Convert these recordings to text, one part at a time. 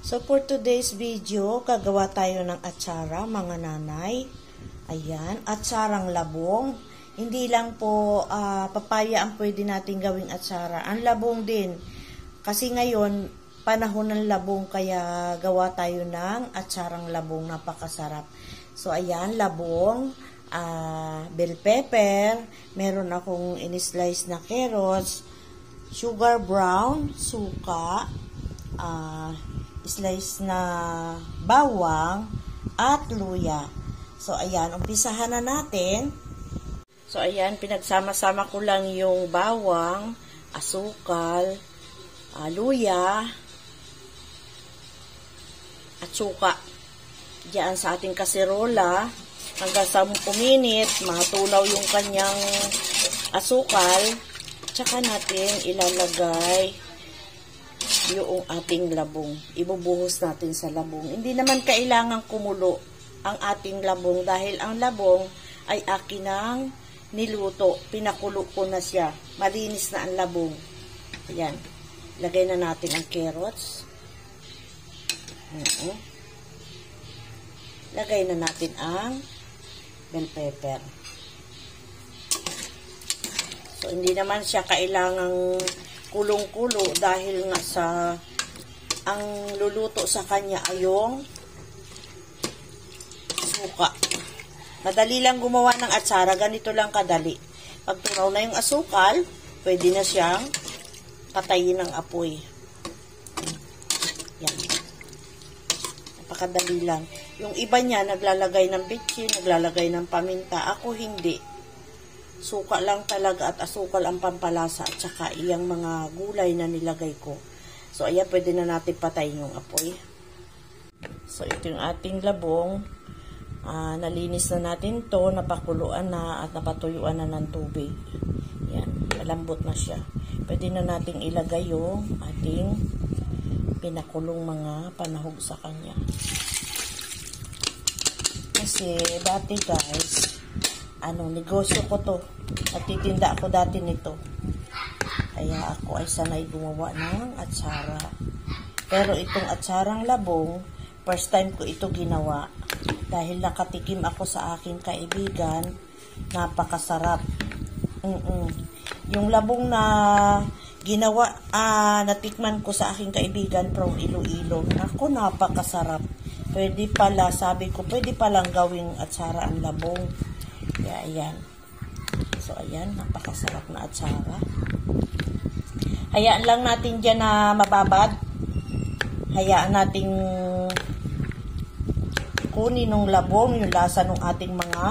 So for today's video, gagawa tayo ng atsara, mga nanay. Ayan, atsarang labong. Hindi lang po papaya ang pwede natin gawing atsara. Ang labong din. Kasi ngayon, panahon ng labong, kaya gawa tayo ng atsarang labong. Napakasarap. So ayan, labong, bell pepper, meron akong in-slice na carrots, sugar brown, suka, slice na bawang, at luya. So, ayan, umpisahan na natin. So, ayan, pinagsama-sama ko lang yung bawang, asukal, luya, at suka. Diyan sa ating kaserola, hanggang sa uminit, matunaw yung kanyang asukal, tsaka natin ilalagay yung ating labong. Ibubuhos natin sa labong. Hindi naman kailangang kumulo ang ating labong dahil ang labong ay akin niluto. Pinakulo ko na siya. Malinis na ang labong. Ayan. Lagay na natin ang carrots. Lagay na natin ang bell pepper. So, hindi naman siya kailangang kulong-kulo dahil nga sa ang luluto sa kanya ay yung suka. Madali lang gumawa ng atsara, ganito lang kadali. Pag tunaw na yung asukal, pwede na siyang patayin ng apoy. Yan. Napakadali lang. Yung iba niya, naglalagay ng bitchin, naglalagay ng paminta. Ako hindi. Suka lang talaga at asukal ang pampalasa at saka iyang mga gulay na nilagay ko. So, ayan, pwede na natin patayin yung apoy. So, ito yung ating labong. Nalinis na natin to, napakuluan na at napatuyuan na ng tubig. Yan, malambot na siya. Pwede na nating ilagay yung ating pinakulong mga panahog sa kanya. Kasi, dati guys, negosyo ko to. Natitinda ako dati nito. Kaya ako ay sanay gumawa ng atsara. Pero itong atsarang labong, first time ko ito ginawa. Dahil nakatikim ako sa aking kaibigan, napakasarap. Yung labong na ginawa, natikman ko sa aking kaibigan from Iloilo. Ako, napakasarap. Pwede pala, sabi ko, pwede palang gawing atsara ang labong. Kaya, ayan. So, ayan, napakasarap na atsara. Hayaan lang natin dyan na mababad. Hayaan nating kunin ng labong, yung lasa ng ating mga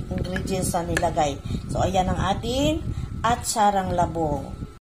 ingredients na nilagay. So, ayan ang ating atsarang labong.